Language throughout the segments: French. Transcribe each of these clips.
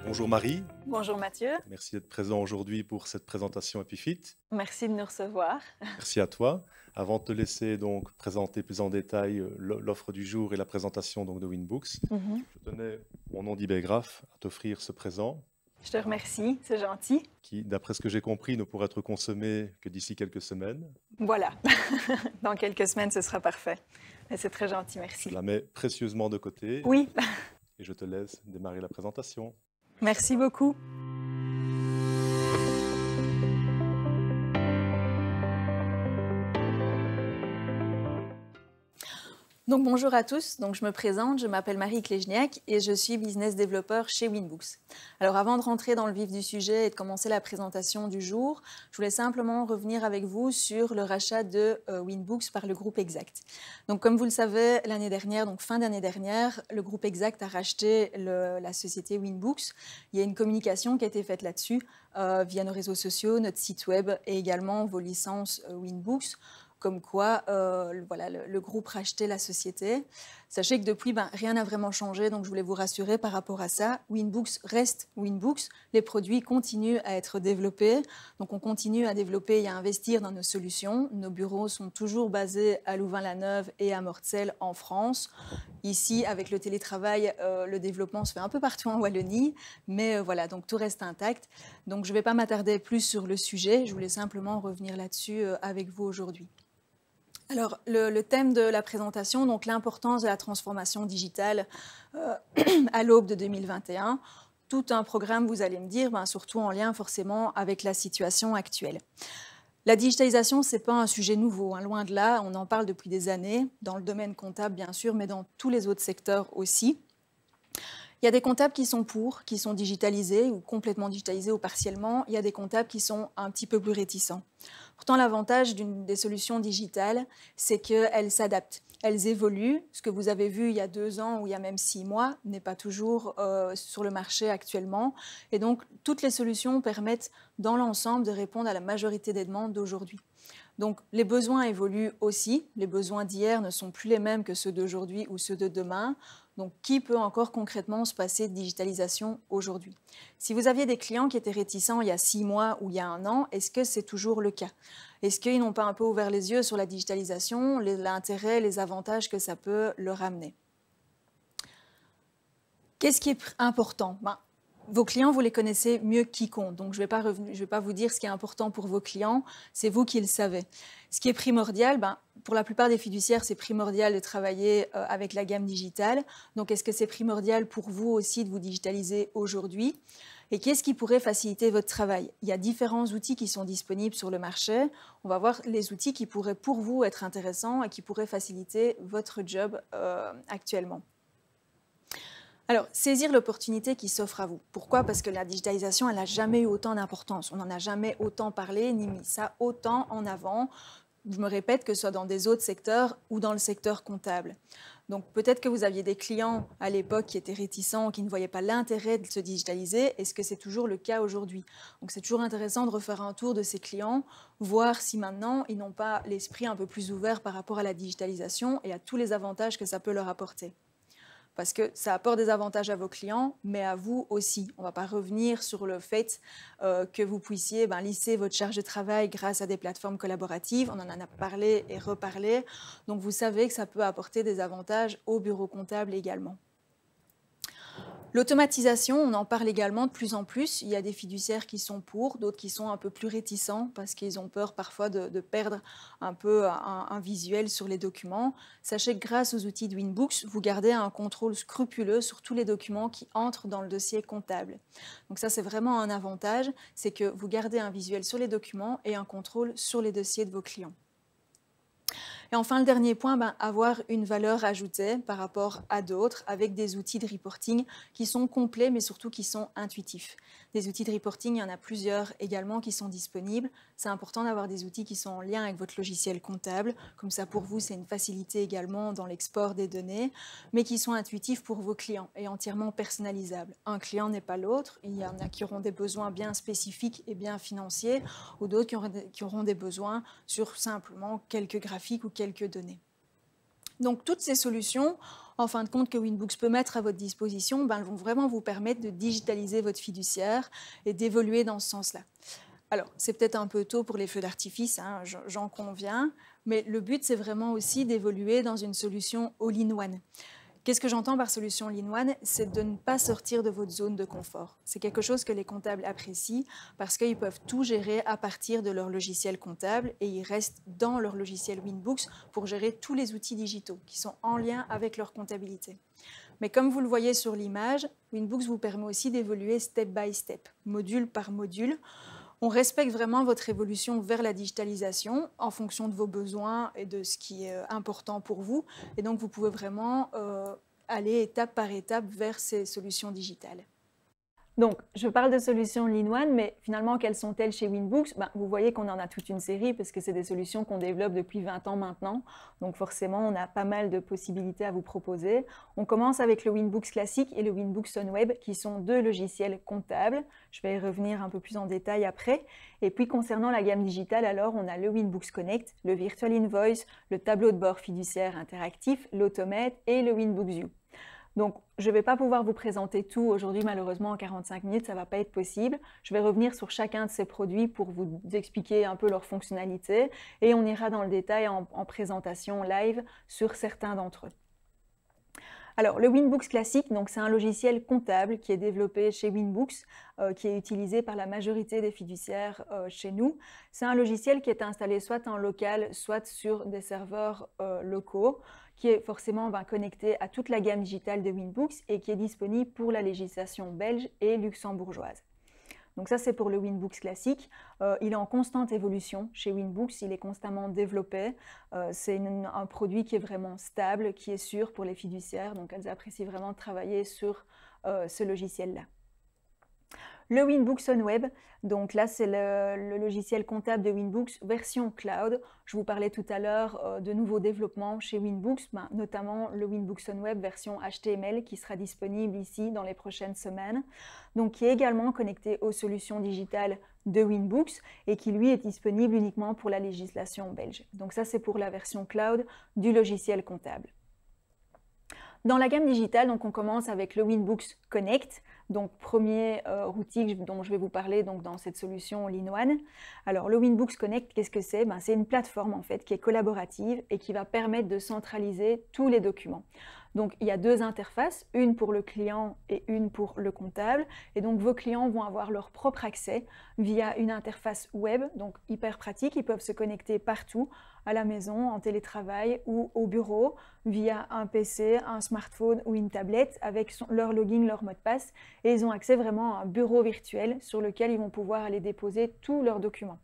Bonjour Marie, Bonjour Mathieu, merci d'être présent aujourd'hui pour cette présentation EpiFit. merci de nous recevoir. Merci à toi. Avant de te laisser donc présenter plus en détail l'offre du jour et la présentation donc de Winbooks, Mhm. je tenais, au nom d'Ibergraph, à t'offrir ce présent Je te remercie, c'est gentil. qui, d'après ce que j'ai compris, ne pourra être consommé que d'ici quelques semaines. Voilà, dans quelques semaines ce sera parfait. Et c'est très gentil, Je merci. la mets précieusement de côté Oui, et je te laisse démarrer la présentation. merci beaucoup. Donc bonjour à tous, donc je me présente, je m'appelle Marie Klejniak et je suis business développeur chez Winbooks. Alors avant de rentrer dans le vif du sujet et de commencer la présentation du jour, je voulais simplement revenir avec vous sur le rachat de Winbooks par le groupe Exact. Donc comme vous le savez, l'année dernière, donc fin d'année dernière, le groupe Exact a racheté la société Winbooks. Il y a une communication qui a été faite là-dessus via nos réseaux sociaux, notre site web et également vos licences Winbooks, comme quoi voilà, le groupe rachetait la société. Sachez que depuis, rien n'a vraiment changé, donc je voulais vous rassurer par rapport à ça. Winbooks reste Winbooks, les produits continuent à être développés, donc on continue à développer et à investir dans nos solutions. Nos bureaux sont toujours basés à Louvain-la-Neuve et à Mortsel en France. Ici, avec le télétravail, le développement se fait un peu partout en Wallonie, mais voilà, donc tout reste intact. Donc je ne vais pas m'attarder plus sur le sujet, je voulais simplement revenir là-dessus avec vous aujourd'hui. Alors, le thème de la présentation, donc l'importance de la transformation digitale à l'aube de 2021. Tout un programme, vous allez me dire, surtout en lien forcément avec la situation actuelle. La digitalisation, ce n'est pas un sujet nouveau, loin de là, on en parle depuis des années, dans le domaine comptable bien sûr, mais dans tous les autres secteurs aussi. Il y a des comptables qui sont digitalisés ou complètement digitalisés ou partiellement. Il y a des comptables qui sont un petit peu plus réticents. Pourtant, l'avantage des solutions digitales, c'est qu'elles s'adaptent, elles évoluent. Ce que vous avez vu il y a 2 ans ou il y a même 6 mois n'est pas toujours sur le marché actuellement. Et donc, toutes les solutions permettent dans l'ensemble de répondre à la majorité des demandes d'aujourd'hui. Donc, les besoins évoluent aussi. Les besoins d'hier ne sont plus les mêmes que ceux d'aujourd'hui ou ceux de demain. Donc, qui peut encore concrètement se passer de digitalisation aujourd'hui? Si vous aviez des clients qui étaient réticents il y a 6 mois ou il y a 1 an, est-ce que c'est toujours le cas? Est-ce qu'ils n'ont pas un peu ouvert les yeux sur la digitalisation, l'intérêt, les avantages que ça peut leur amener? Qu'est-ce qui est important? Vos clients, vous les connaissez mieux que quiconque, donc je ne vais pas vous dire ce qui est important pour vos clients, c'est vous qui le savez. Ce qui est primordial, pour la plupart des fiduciaires, c'est primordial de travailler avec la gamme digitale. Donc, est-ce que c'est primordial pour vous aussi de vous digitaliser aujourd'hui? Et qu'est-ce qui pourrait faciliter votre travail? Il y a différents outils qui sont disponibles sur le marché. On va voir les outils qui pourraient pour vous être intéressants et qui pourraient faciliter votre job actuellement. Alors, saisir l'opportunité qui s'offre à vous. Pourquoi? Parce que la digitalisation, elle n'a jamais eu autant d'importance. On n'en a jamais autant parlé, ni mis ça autant en avant. Je me répète, que ce soit dans des autres secteurs ou dans le secteur comptable. Donc peut-être que vous aviez des clients à l'époque qui étaient réticents, qui ne voyaient pas l'intérêt de se digitaliser. Est-ce que c'est toujours le cas aujourd'hui? Donc c'est toujours intéressant de refaire un tour de ces clients, voir si maintenant ils n'ont pas l'esprit un peu plus ouvert par rapport à la digitalisation et à tous les avantages que ça peut leur apporter. Parce que ça apporte des avantages à vos clients, mais à vous aussi. On ne va pas revenir sur le fait que vous puissiez lisser votre charge de travail grâce à des plateformes collaboratives. On en a parlé et reparlé. Donc, vous savez que ça peut apporter des avantages au bureau comptable également. L'automatisation, on en parle également de plus en plus. Il y a des fiduciaires qui sont pour, d'autres qui sont un peu plus réticents parce qu'ils ont peur parfois de perdre un peu un visuel sur les documents. Sachez que grâce aux outils de Winbooks, vous gardez un contrôle scrupuleux sur tous les documents qui entrent dans le dossier comptable. Donc ça, c'est vraiment un avantage, c'est que vous gardez un visuel sur les documents et un contrôle sur les dossiers de vos clients. Et enfin, le dernier point, avoir une valeur ajoutée par rapport à d'autres avec des outils de reporting qui sont complets mais surtout qui sont intuitifs. Des outils de reporting, il y en a plusieurs également qui sont disponibles. C'est important d'avoir des outils qui sont en lien avec votre logiciel comptable. Comme ça, pour vous, c'est une facilité également dans l'export des données, mais qui sont intuitifs pour vos clients et entièrement personnalisables. Un client n'est pas l'autre. Il y en a qui auront des besoins bien spécifiques et bien financiers ou d'autres qui auront des besoins sur simplement quelques graphiques ou quelques données. Donc toutes ces solutions, en fin de compte, que Winbooks peut mettre à votre disposition, elles vont vraiment vous permettre de digitaliser votre fiduciaire et d'évoluer dans ce sens-là. Alors, c'est peut-être un peu tôt pour les feux d'artifice, hein, j'en conviens, mais le but, c'est vraiment aussi d'évoluer dans une solution all-in-one. Qu'est-ce que j'entends par solution all-in-one? C'est de ne pas sortir de votre zone de confort. C'est quelque chose que les comptables apprécient parce qu'ils peuvent tout gérer à partir de leur logiciel comptable et ils restent dans leur logiciel Winbooks pour gérer tous les outils digitaux qui sont en lien avec leur comptabilité. Mais comme vous le voyez sur l'image, Winbooks vous permet aussi d'évoluer step by step, module par module. On respecte vraiment votre évolution vers la digitalisation en fonction de vos besoins et de ce qui est important pour vous. Et donc, vous pouvez vraiment aller étape par étape vers ces solutions digitales. Donc, je parle de solutions all-in-one, mais finalement, quelles sont-elles chez Winbooks? Vous voyez qu'on en a toute une série parce que c'est des solutions qu'on développe depuis 20 ans maintenant. Donc forcément, on a pas mal de possibilités à vous proposer. On commence avec le Winbooks classique et le Winbooks OnWeb, qui sont deux logiciels comptables. Je vais y revenir un peu plus en détail après. Et puis, concernant la gamme digitale, alors, on a le Winbooks Connect, le Virtual Invoice, le tableau de bord fiduciaire interactif, l'Automate et le Winbooks View. Donc, je ne vais pas pouvoir vous présenter tout aujourd'hui, malheureusement, en 45 minutes, ça ne va pas être possible. Je vais revenir sur chacun de ces produits pour vous expliquer un peu leurs fonctionnalités et on ira dans le détail en présentation live sur certains d'entre eux. Alors, le Winbooks classique, c'est un logiciel comptable qui est développé chez Winbooks, qui est utilisé par la majorité des fiduciaires chez nous. C'est un logiciel qui est installé soit en local, soit sur des serveurs locaux, qui est forcément connecté à toute la gamme digitale de Winbooks et qui est disponible pour la législation belge et luxembourgeoise. Donc ça, c'est pour le Winbooks classique. Il est en constante évolution chez Winbooks, il est constamment développé. C'est un produit qui est vraiment stable, qui est sûr pour les fiduciaires, donc elles apprécient vraiment de travailler sur ce logiciel-là. Le Winbooks OnWeb, donc là c'est le logiciel comptable de Winbooks version cloud. Je vous parlais tout à l'heure de nouveaux développements chez Winbooks, notamment le Winbooks OnWeb version HTML qui sera disponible ici dans les prochaines semaines, donc qui est également connecté aux solutions digitales de Winbooks et qui lui est disponible uniquement pour la législation belge. Donc ça c'est pour la version cloud du logiciel comptable. Dans la gamme digitale, on commence avec le Winbooks Connect, donc premier outil dont je vais vous parler dans cette solution all-in-one. Alors le Winbooks Connect, qu'est-ce que c'est? C'est une plateforme en fait qui est collaborative et qui va permettre de centraliser tous les documents. Donc il y a deux interfaces, une pour le client et une pour le comptable. Et donc vos clients vont avoir leur propre accès via une interface web, donc hyper pratique. Ils peuvent se connecter partout, à la maison, en télétravail ou au bureau, via un PC, un smartphone ou une tablette avec leur login, leur mot de passe. Et ils ont accès vraiment à un bureau virtuel sur lequel ils vont pouvoir aller déposer tous leurs documents.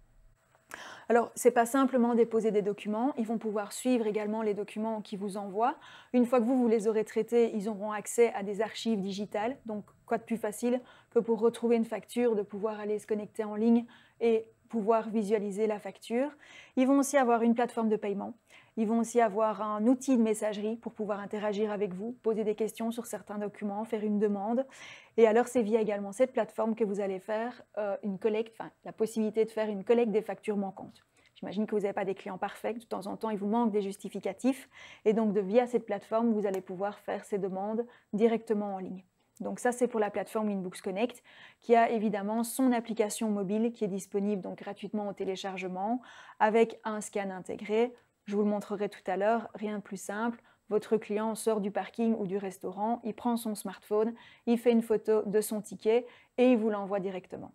Alors, ce n'est pas simplement déposer des documents, ils vont pouvoir suivre également les documents qu'ils vous envoient. Une fois que vous les aurez traités, ils auront accès à des archives digitales. Donc, quoi de plus facile que pour retrouver une facture, de pouvoir aller se connecter en ligne et pouvoir visualiser la facture. Ils vont aussi avoir une plateforme de paiement. Ils vont aussi avoir un outil de messagerie pour pouvoir interagir avec vous, poser des questions sur certains documents, faire une demande. Et alors, c'est via également cette plateforme que vous allez faire une collecte, la possibilité de faire une collecte des factures manquantes. J'imagine que vous n'avez pas des clients parfaits, de temps en temps, il vous manque des justificatifs. Et donc, via cette plateforme, vous allez pouvoir faire ces demandes directement en ligne. Donc ça, c'est pour la plateforme Winbooks Connect, qui a évidemment son application mobile qui est disponible donc gratuitement au téléchargement, avec un scan intégré. Je vous le montrerai tout à l'heure, rien de plus simple. Votre client sort du parking ou du restaurant, il prend son smartphone, il fait une photo de son ticket et il vous l'envoie directement.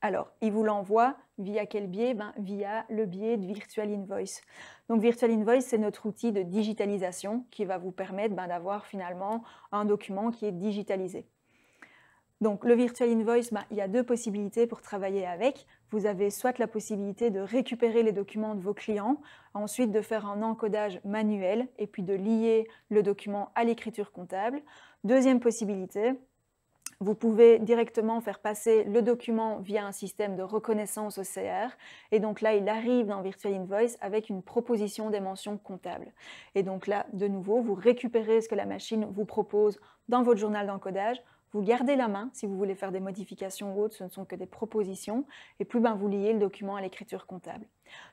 Alors, il vous l'envoie via quel biais? Via le biais de Virtual Invoice. Donc, Virtual Invoice, c'est notre outil de digitalisation qui va vous permettre d'avoir finalement un document qui est digitalisé. Donc, le Virtual Invoice, il y a deux possibilités pour travailler avec. Vous avez soit la possibilité de récupérer les documents de vos clients, ensuite de faire un encodage manuel et puis de lier le document à l'écriture comptable. Deuxième possibilité, vous pouvez directement faire passer le document via un système de reconnaissance OCR et donc là, il arrive dans Virtual Invoice avec une proposition des mentions comptables. Et donc là, de nouveau, vous récupérez ce que la machine vous propose dans votre journal d'encodage, vous gardez la main si vous voulez faire des modifications ou autres, ce ne sont que des propositions, et plus vous liez le document à l'écriture comptable.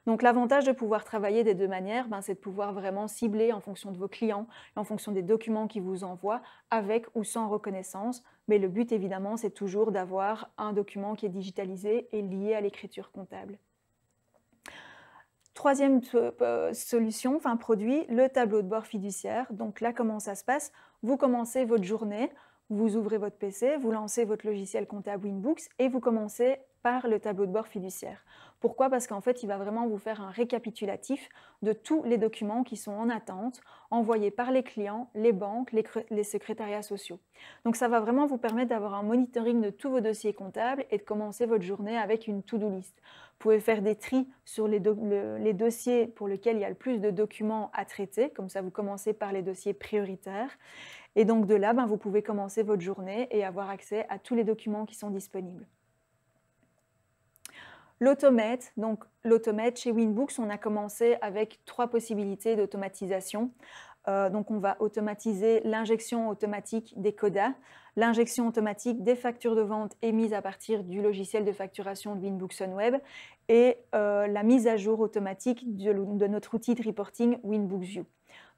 Donc l'avantage de pouvoir travailler des deux manières, c'est de pouvoir vraiment cibler en fonction de vos clients et en fonction des documents qu'ils vous envoient, avec ou sans reconnaissance, mais le but évidemment c'est toujours d'avoir un document qui est digitalisé et lié à l'écriture comptable. Troisième solution, produit, le tableau de bord fiduciaire. Donc là, comment ça se passe? Vous commencez votre journée, vous ouvrez votre PC, vous lancez votre logiciel comptable Winbooks et vous commencez par le tableau de bord fiduciaire. Pourquoi? Parce qu'en fait, il va vraiment vous faire un récapitulatif de tous les documents qui sont en attente, envoyés par les clients, les banques, les secrétariats sociaux. Donc ça va vraiment vous permettre d'avoir un monitoring de tous vos dossiers comptables et de commencer votre journée avec une to-do list. Vous pouvez faire des tris sur les dossiers pour lesquels il y a le plus de documents à traiter, comme ça vous commencez par les dossiers prioritaires. Et donc de là, vous pouvez commencer votre journée et avoir accès à tous les documents qui sont disponibles. L'automate, donc l'automate chez Winbooks, on a commencé avec 3 possibilités d'automatisation. Donc on va automatiser l'injection automatique des CODA, l'injection automatique des factures de vente émises à partir du logiciel de facturation de Winbooks OnWeb et la mise à jour automatique de notre outil de reporting Winbooks View.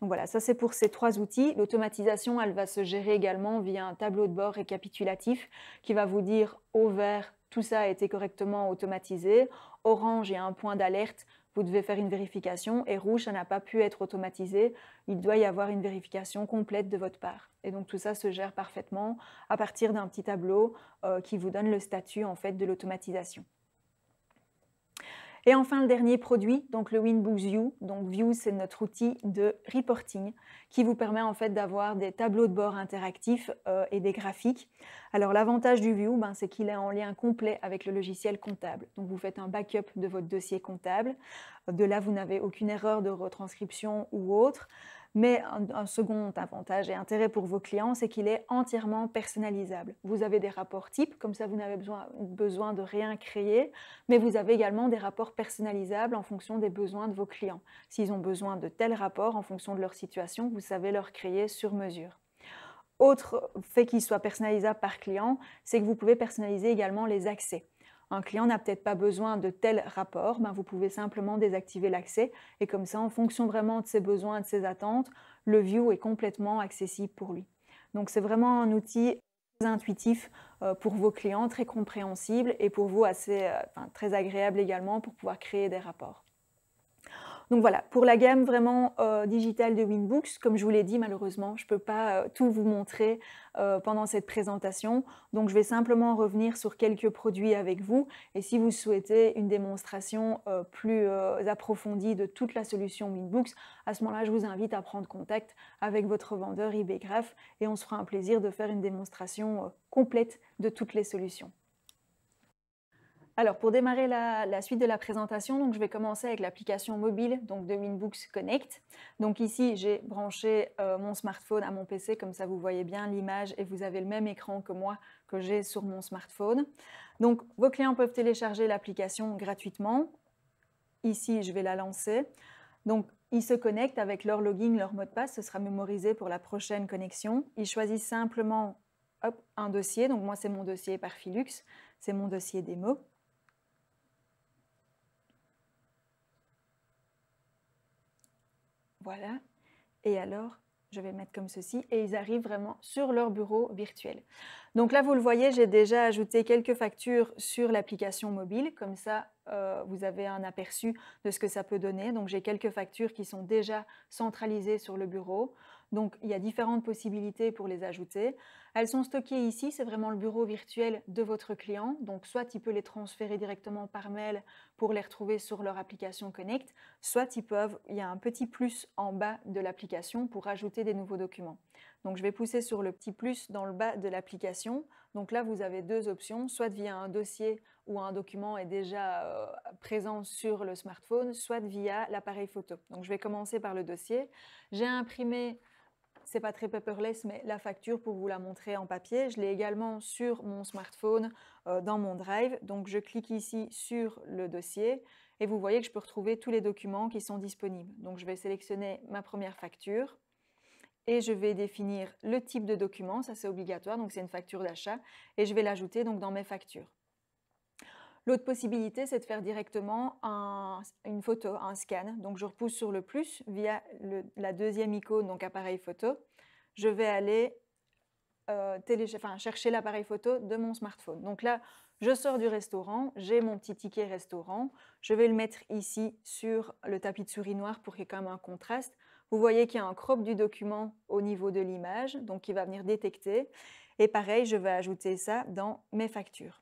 Donc voilà, ça c'est pour ces 3 outils. L'automatisation, elle va se gérer également via un tableau de bord récapitulatif qui va vous dire au vert, tout ça a été correctement automatisé. Orange, il y a un point d'alerte, vous devez faire une vérification. Et rouge, ça n'a pas pu être automatisé. Il doit y avoir une vérification complète de votre part. Et donc tout ça se gère parfaitement à partir d'un petit tableau qui vous donne le statut en fait de l'automatisation. Et enfin, le dernier produit, donc le Winbooks View. Donc View, c'est notre outil de reporting qui vous permet en fait d'avoir des tableaux de bord interactifs et des graphiques. Alors l'avantage du View, c'est qu'il est en lien complet avec le logiciel comptable. Donc vous faites un backup de votre dossier comptable. De là, vous n'avez aucune erreur de retranscription ou autre. Mais un second avantage et intérêt pour vos clients, c'est qu'il est entièrement personnalisable. Vous avez des rapports types, comme ça vous n'avez besoin de rien créer, mais vous avez également des rapports personnalisables en fonction des besoins de vos clients. S'ils ont besoin de tels rapports en fonction de leur situation, vous savez leur créer sur mesure. Autre fait qu'il soit personnalisable par client, c'est que vous pouvez personnaliser également les accès. Un client n'a peut-être pas besoin de tel rapport, vous pouvez simplement désactiver l'accès et comme ça, en fonction vraiment de ses besoins et de ses attentes, le View est complètement accessible pour lui. Donc c'est vraiment un outil très intuitif pour vos clients, très compréhensible et pour vous très agréable également pour pouvoir créer des rapports. Donc voilà, pour la gamme vraiment digitale de Winbooks, comme je vous l'ai dit, malheureusement, je ne peux pas tout vous montrer pendant cette présentation. Donc je vais simplement revenir sur quelques produits avec vous. Et si vous souhaitez une démonstration plus approfondie de toute la solution Winbooks, à ce moment-là, je vous invite à prendre contact avec votre vendeur eBaygraph et on se fera un plaisir de faire une démonstration complète de toutes les solutions. Alors pour démarrer la suite de la présentation, donc je vais commencer avec l'application mobile donc de Winbooks Connect. Donc ici j'ai branché mon smartphone à mon PC, comme ça vous voyez bien l'image et vous avez le même écran que moi que j'ai sur mon smartphone. Donc vos clients peuvent télécharger l'application gratuitement. Ici je vais la lancer. Donc ils se connectent avec leur login, leur mot de passe, ce sera mémorisé pour la prochaine connexion. Ils choisissent simplement un dossier, donc moi c'est mon dossier Parfilux, c'est mon dossier démo. Voilà, et alors je vais mettre comme ceci et ils arrivent vraiment sur leur bureau virtuel. Donc là vous le voyez, j'ai déjà ajouté quelques factures sur l'application mobile, comme ça vous avez un aperçu de ce que ça peut donner. Donc j'ai quelques factures qui sont déjà centralisées sur le bureau. Donc il y a différentes possibilités pour les ajouter. Elles sont stockées ici, c'est vraiment le bureau virtuel de votre client. Donc soit il peut les transférer directement par mail pour les retrouver sur leur application Connect, soit il y a un petit plus en bas de l'application pour ajouter des nouveaux documents. Donc je vais pousser sur le petit plus dans le bas de l'application. Donc là vous avez 2 options, soit via un dossier où un document est déjà présent sur le smartphone, soit via l'appareil photo. Donc je vais commencer par le dossier. J'ai imprimé, c'est pas très paperless, mais la facture pour vous la montrer en papier. Je l'ai également sur mon smartphone dans mon Drive. Donc je clique ici sur le dossier et vous voyez que je peux retrouver tous les documents qui sont disponibles. Donc je vais sélectionner ma première facture et je vais définir le type de document, ça c'est obligatoire, donc c'est une facture d'achat, et je vais l'ajouter donc dans mes factures. L'autre possibilité, c'est de faire directement une photo, un scan. Donc je repousse sur le plus via la deuxième icône, donc appareil photo. Je vais aller chercher l'appareil photo de mon smartphone. Donc là, je sors du restaurant, j'ai mon petit ticket restaurant, je vais le mettre ici sur le tapis de souris noir pour qu'il y ait quand même un contraste. Vous voyez qu'il y a un crop du document au niveau de l'image, donc qui va venir détecter. Et pareil, je vais ajouter ça dans mes factures.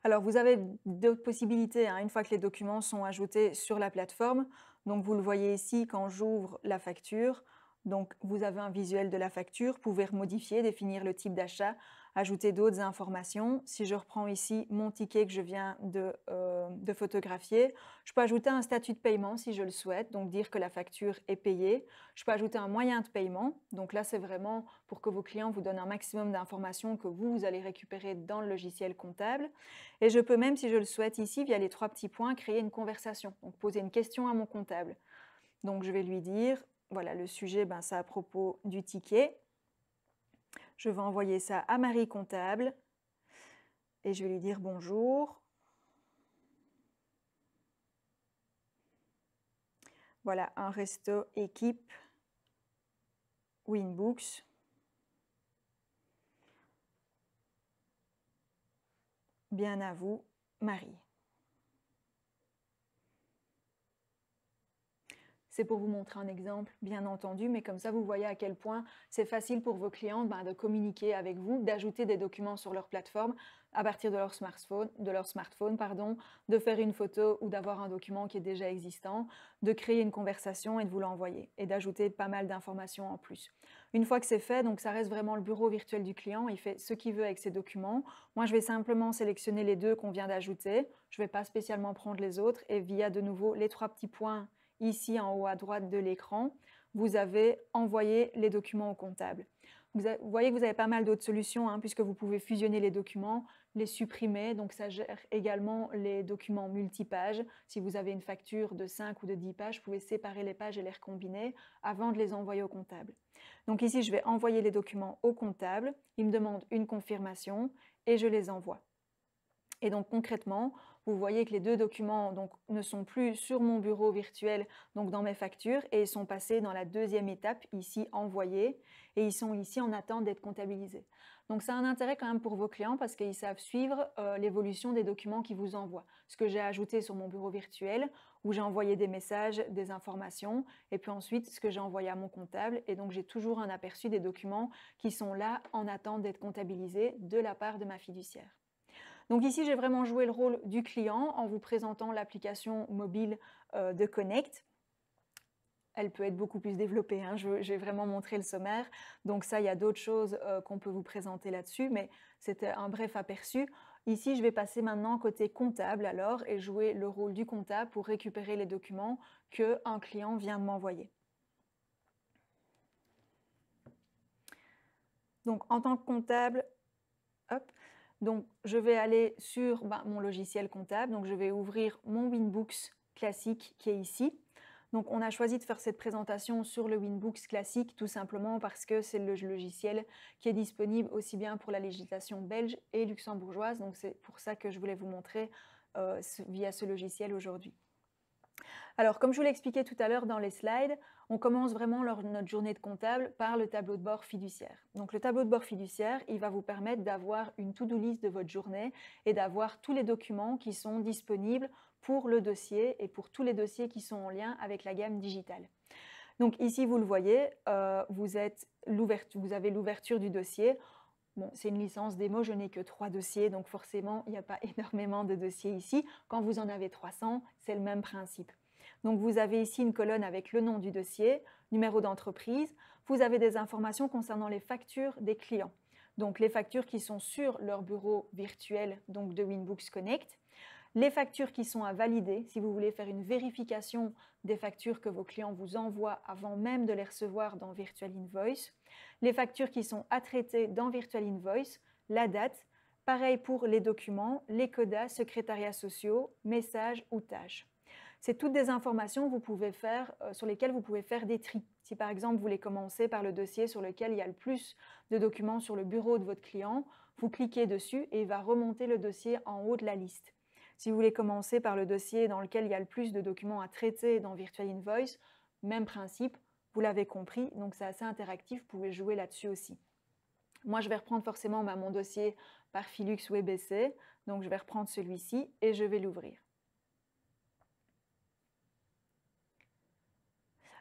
Alors, vous avez d'autres possibilités une fois que les documents sont ajoutés sur la plateforme. Donc, vous le voyez ici quand j'ouvre la facture. Donc, vous avez un visuel de la facture. Vous pouvez modifier, définir le type d'achat, ajouter d'autres informations. Si je reprends ici mon ticket que je viens de photographier, je peux ajouter un statut de paiement si je le souhaite, donc dire que la facture est payée. Je peux ajouter un moyen de paiement. Donc là, c'est vraiment pour que vos clients vous donnent un maximum d'informations que vous allez récupérer dans le logiciel comptable. Et je peux même, si je le souhaite ici, via les 3 petits points, créer une conversation, donc poser une question à mon comptable. Donc je vais lui dire, voilà, le sujet, c'est à propos du ticket. Je vais envoyer ça à Marie comptable et je vais lui dire bonjour. Voilà, un resto équipe Winbooks. Bien à vous, Marie. C'est pour vous montrer un exemple, bien entendu, mais comme ça, vous voyez à quel point c'est facile pour vos clients de communiquer avec vous, d'ajouter des documents sur leur plateforme à partir de leur smartphone, de faire une photo ou d'avoir un document qui est déjà existant, de créer une conversation et de vous l'envoyer, et d'ajouter pas mal d'informations en plus. Une fois que c'est fait, donc ça reste vraiment le bureau virtuel du client, il fait ce qu'il veut avec ses documents. Moi, je vais simplement sélectionner les 2 qu'on vient d'ajouter, je ne vais pas spécialement prendre les autres, et via de nouveau les 3 petits points ici en haut à droite de l'écran, vous avez envoyé les documents au comptable. Vous voyez que vous avez pas mal d'autres solutions puisque vous pouvez fusionner les documents, les supprimer, donc ça gère également les documents multipages. Si vous avez une facture de 5 ou de 10 pages, vous pouvez séparer les pages et les recombiner avant de les envoyer au comptable. Donc ici, je vais envoyer les documents au comptable, il me demande une confirmation et je les envoie. Et donc concrètement, vous voyez que les 2 documents ne sont plus sur mon bureau virtuel, donc dans mes factures, et ils sont passés dans la deuxième étape, ici envoyés, et ils sont ici en attente d'être comptabilisés. Donc ça a un intérêt quand même pour vos clients parce qu'ils savent suivre l'évolution des documents qu'ils vous envoient. Ce que j'ai ajouté sur mon bureau virtuel, où j'ai envoyé des messages, des informations, et puis ensuite ce que j'ai envoyé à mon comptable, et donc j'ai toujours un aperçu des documents qui sont là en attente d'être comptabilisés de la part de ma fiduciaire. Donc ici, j'ai vraiment joué le rôle du client en vous présentant l'application mobile de Connect. Elle peut être beaucoup plus développée, j'ai vraiment montré le sommaire. Donc ça, il y a d'autres choses qu'on peut vous présenter là-dessus, mais c'était un bref aperçu. Ici, je vais passer maintenant côté comptable alors et jouer le rôle du comptable pour récupérer les documents qu'un client vient de m'envoyer. Donc en tant que comptable, hop, donc, je vais aller sur mon logiciel comptable. Donc, je vais ouvrir mon Winbooks classique qui est ici. Donc, on a choisi de faire cette présentation sur le Winbooks classique tout simplement parce que c'est le logiciel qui est disponible aussi bien pour la législation belge et luxembourgeoise. Donc, c'est pour ça que je voulais vous montrer via ce logiciel aujourd'hui. Alors, comme je vous l'ai expliqué tout à l'heure dans les slides, on commence vraiment notre journée de comptable par le tableau de bord fiduciaire. Donc, le tableau de bord fiduciaire, il va vous permettre d'avoir une to-do list de votre journée et d'avoir tous les documents qui sont disponibles pour le dossier et pour tous les dossiers qui sont en lien avec la gamme digitale. Donc ici, vous le voyez, vous avez l'ouverture du dossier. Bon, c'est une licence démo, je n'ai que 3 dossiers, donc forcément, il n'y a pas énormément de dossiers ici. Quand vous en avez 300, c'est le même principe. Donc vous avez ici une colonne avec le nom du dossier, numéro d'entreprise. Vous avez des informations concernant les factures des clients. Donc les factures qui sont sur leur bureau virtuel donc de Winbooks Connect. Les factures qui sont à valider, si vous voulez faire une vérification des factures que vos clients vous envoient avant même de les recevoir dans Virtual Invoice. Les factures qui sont à traiter dans Virtual Invoice, la date. Pareil pour les documents, les codas, secrétariats sociaux, messages ou tâches. C'est toutes des informations que vous pouvez faire, sur lesquelles vous pouvez faire des tris. Si par exemple vous voulez commencer par le dossier sur lequel il y a le plus de documents sur le bureau de votre client, vous cliquez dessus et il va remonter le dossier en haut de la liste. Si vous voulez commencer par le dossier dans lequel il y a le plus de documents à traiter dans Virtual Invoice, même principe, vous l'avez compris, donc c'est assez interactif, vous pouvez jouer là-dessus aussi. Moi, je vais reprendre forcément mon dossier par Philux WebEssai, donc je vais reprendre celui-ci et je vais l'ouvrir.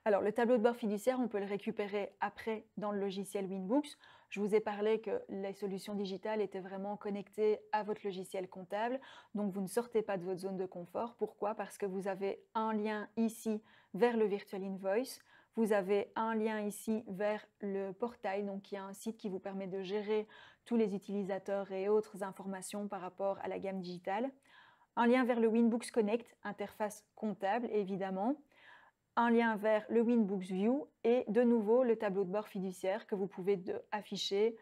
Alors, le tableau de bord fiduciaire, on peut le récupérer après dans le logiciel Winbooks. Je vous ai parlé que les solutions digitales étaient vraiment connectées à votre logiciel comptable, donc vous ne sortez pas de votre zone de confort. Pourquoi? Parce que vous avez un lien ici vers le Virtual Invoice, vous avez un lien ici vers le portail, donc il y a un site qui vous permet de gérer tous les utilisateurs et autres informations par rapport à la gamme digitale. Un lien vers le Winbooks Connect, interface comptable évidemment. Un lien vers le Winbooks View et de nouveau le tableau de bord fiduciaire que vous pouvez afficher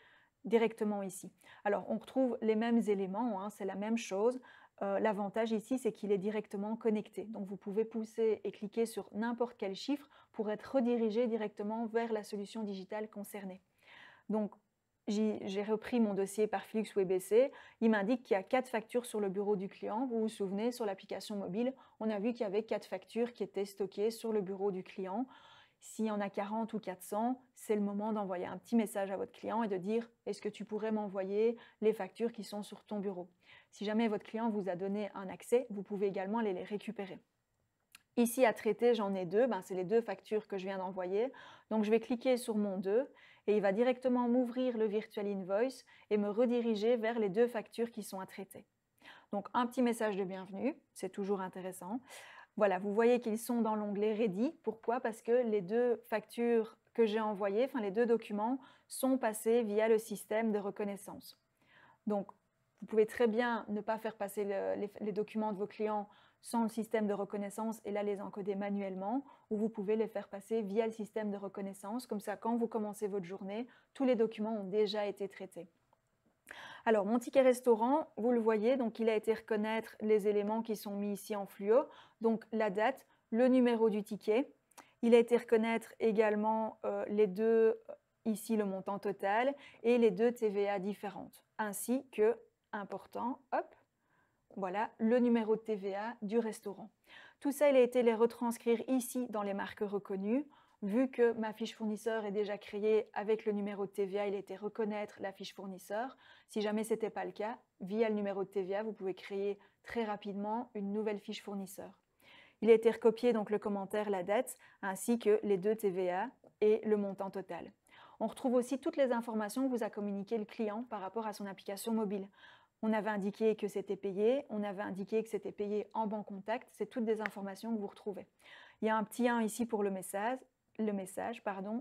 directement ici. Alors on retrouve les mêmes éléments, hein, c'est la même chose. L'avantage ici, c'est qu'il est directement connecté. Donc vous pouvez pousser et cliquer sur n'importe quel chiffre pour être redirigé directement vers la solution digitale concernée. Donc j'ai repris mon dossier par Philux WebEssai. Il m'indique qu'il y a 4 factures sur le bureau du client. Vous vous souvenez, sur l'application mobile, on a vu qu'il y avait 4 factures qui étaient stockées sur le bureau du client. S'il y en a 40 ou 400, c'est le moment d'envoyer un petit message à votre client et de dire « Est-ce que tu pourrais m'envoyer les factures qui sont sur ton bureau ?» Si jamais votre client vous a donné un accès, vous pouvez également aller les récupérer. Ici, à traiter, j'en ai 2, c'est les 2 factures que je viens d'envoyer. Donc, je vais cliquer sur mon 2 et il va directement m'ouvrir le Virtual Invoice et me rediriger vers les 2 factures qui sont à traiter. Donc, un petit message de bienvenue, c'est toujours intéressant. Voilà, vous voyez qu'ils sont dans l'onglet Ready. Pourquoi? Parce que les 2 factures que j'ai envoyées, les 2 documents, sont passés via le système de reconnaissance. Donc, vous pouvez très bien ne pas faire passer les documents de vos clients sans le système de reconnaissance et là les encoder manuellement, ou vous pouvez les faire passer via le système de reconnaissance. Comme ça, quand vous commencez votre journée, tous les documents ont déjà été traités. Alors, mon ticket restaurant, vous le voyez, donc il a été reconnaître les éléments qui sont mis ici en fluo, donc la date, le numéro du ticket. Il a été reconnaître également les 2, ici le montant total, et les 2 TVA différentes, ainsi que, important, hop, voilà, le numéro de TVA du restaurant. Tout ça, il a été les retranscrire ici dans les marques reconnues. Vu que ma fiche fournisseur est déjà créée avec le numéro de TVA, il a été reconnaître la fiche fournisseur. Si jamais ce n'était pas le cas, via le numéro de TVA, vous pouvez créer très rapidement une nouvelle fiche fournisseur. Il a été recopié donc le commentaire, la date, ainsi que les 2 TVA et le montant total. On retrouve aussi toutes les informations que vous a communiquées le client par rapport à son application mobile. On avait indiqué que c'était payé, on avait indiqué que c'était payé en banque contact, c'est toutes des informations que vous retrouvez. Il y a un petit 1 ici pour le message.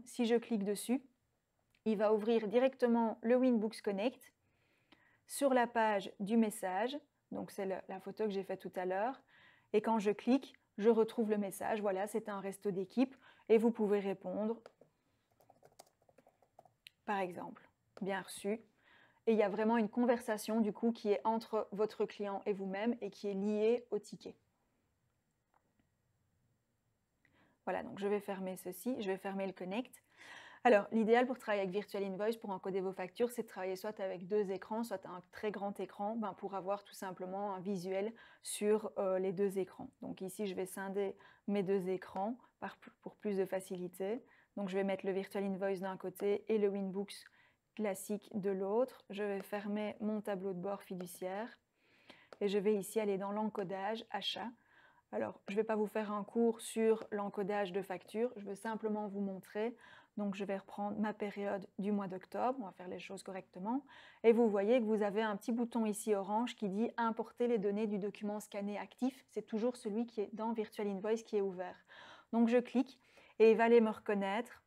Si je clique dessus, il va ouvrir directement le Winbooks Connect sur la page du message, donc c'est la photo que j'ai faite tout à l'heure, et quand je clique, je retrouve le message, voilà, c'est un resto d'équipe, et vous pouvez répondre, par exemple, bien reçu. Et il y a vraiment une conversation du coup qui est entre votre client et vous-même et qui est liée au ticket. Voilà, donc je vais fermer ceci, je vais fermer le Connect. Alors, l'idéal pour travailler avec Virtual Invoice, pour encoder vos factures, c'est de travailler soit avec 2 écrans, soit un très grand écran, pour avoir tout simplement un visuel sur les 2 écrans. Donc ici, je vais scinder mes 2 écrans pour plus de facilité. Donc je vais mettre le Virtual Invoice d'un côté et le Winbooks classique de l'autre. Je vais fermer mon tableau de bord fiduciaire et je vais ici aller dans l'encodage achat. Alors, je ne vais pas vous faire un cours sur l'encodage de factures, je veux simplement vous montrer. Donc, je vais reprendre ma période du mois d'octobre, on va faire les choses correctement. Et vous voyez que vous avez un petit bouton ici orange qui dit « Importer les données du document scanné actif ». C'est toujours celui qui est dans Virtual Invoice qui est ouvert. Donc, je clique et il va aller me reconnaître.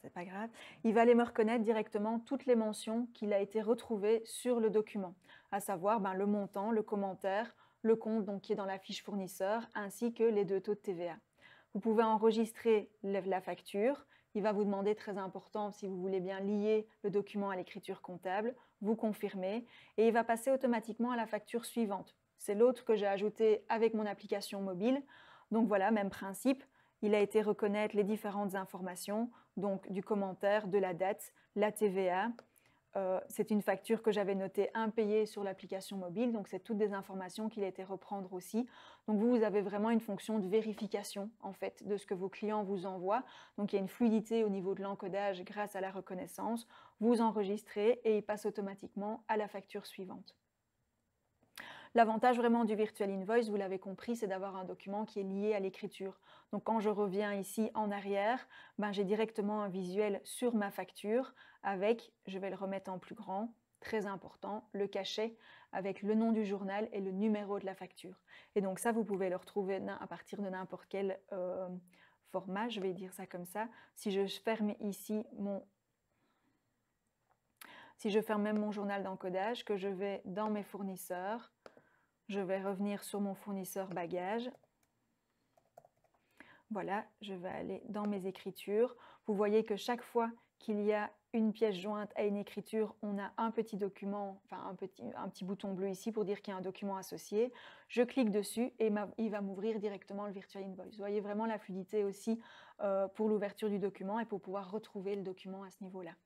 C'est pas grave. Il va aller me reconnaître directement toutes les mentions qu'il a été retrouvées sur le document, à savoir le montant, le commentaire, le compte donc, qui est dans la fiche fournisseur, ainsi que les 2 taux de TVA. Vous pouvez enregistrer la facture. Il va vous demander, très important, si vous voulez bien lier le document à l'écriture comptable, vous confirmez, et il va passer automatiquement à la facture suivante. c'est l'autre que j'ai ajouté avec mon application mobile. Donc voilà, même principe. Il a été reconnaître les différentes informations, donc du commentaire, de la date, la TVA. C'est une facture que j'avais notée impayée sur l'application mobile, donc c'est toutes des informations qu'il a été reprendre aussi. Donc vous avez vraiment une fonction de vérification en fait de ce que vos clients vous envoient. Donc il y a une fluidité au niveau de l'encodage grâce à la reconnaissance. Vous enregistrez et il passe automatiquement à la facture suivante. L'avantage vraiment du Virtual Invoice, vous l'avez compris, c'est d'avoir un document qui est lié à l'écriture. Donc quand je reviens ici en arrière, j'ai directement un visuel sur ma facture avec, je vais le remettre en plus grand, très important, le cachet avec le nom du journal et le numéro de la facture. Et donc ça, vous pouvez le retrouver à partir de n'importe quel format, je vais dire ça comme ça. Si je ferme ici Si je ferme même mon journal d'encodage, que je vais dans mes fournisseurs, je vais revenir sur mon fournisseur bagages. Voilà, je vais aller dans mes écritures. Vous voyez que chaque fois qu'il y a une pièce jointe à une écriture, on a un petit document, enfin un petit bouton bleu ici pour dire qu'il y a un document associé. Je clique dessus et il va m'ouvrir directement le Virtual Invoice. Vous voyez vraiment la fluidité aussi pour l'ouverture du document et pour pouvoir retrouver le document à ce niveau-là.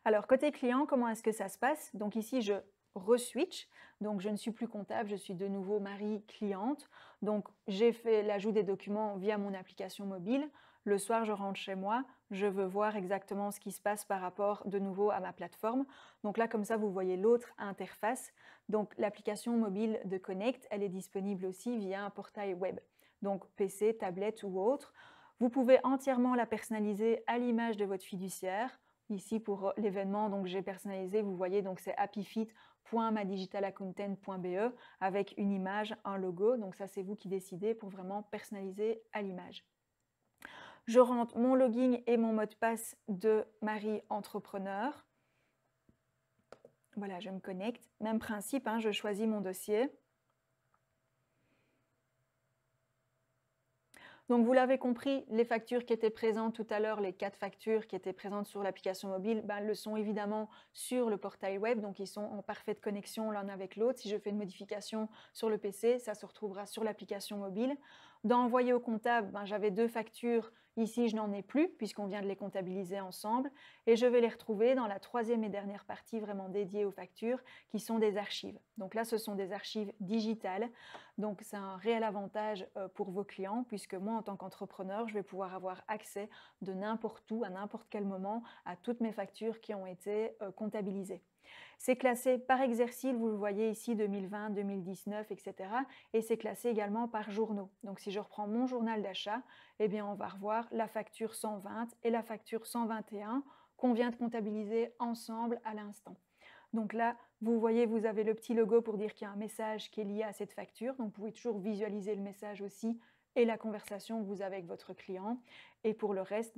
Alors, côté client, comment est-ce que ça se passe? Donc ici, je re-switch. Donc, je ne suis plus comptable, je suis de nouveau Marie cliente. Donc, j'ai fait l'ajout des documents via mon application mobile. Le soir, je rentre chez moi. Je veux voir exactement ce qui se passe par rapport de nouveau à ma plateforme. Donc là, comme ça, vous voyez l'autre interface. Donc, l'application mobile de Connect, elle est disponible aussi via un portail web. Donc, PC, tablette ou autre. Vous pouvez entièrement la personnaliser à l'image de votre fiduciaire. Ici, pour l'événement, donc j'ai personnalisé, vous voyez, donc c'est happyfit.madigitalacontent.be avec une image, un logo. Donc ça, c'est vous qui décidez pour vraiment personnaliser à l'image. Je rentre mon login et mon mot de passe de Marie Entrepreneur. Voilà, je me connecte. Même principe, je choisis mon dossier. Donc vous l'avez compris, les factures qui étaient présentes tout à l'heure, les 4 factures qui étaient présentes sur l'application mobile, le sont évidemment sur le portail web, donc ils sont en parfaite connexion l'un avec l'autre. Si je fais une modification sur le PC, ça se retrouvera sur l'application mobile. Dans Envoyer au comptable, j'avais 2 factures, ici je n'en ai plus puisqu'on vient de les comptabiliser ensemble et je vais les retrouver dans la 3e et dernière partie vraiment dédiée aux factures qui sont des archives. Donc là, ce sont des archives digitales, donc c'est un réel avantage pour vos clients puisque moi, en tant qu'entrepreneur, je vais pouvoir avoir accès de n'importe où, à n'importe quel moment, à toutes mes factures qui ont été comptabilisées. C'est classé par exercice, vous le voyez ici, 2020, 2019, etc. Et c'est classé également par journaux. Donc si je reprends mon journal d'achat, eh bien on va revoir la facture 120 et la facture 121 qu'on vient de comptabiliser ensemble à l'instant. Donc là, vous voyez, vous avez le petit logo pour dire qu'il y a un message qui est lié à cette facture. Donc vous pouvez toujours visualiser le message aussi et la conversation que vous avez avec votre client. Et pour le reste,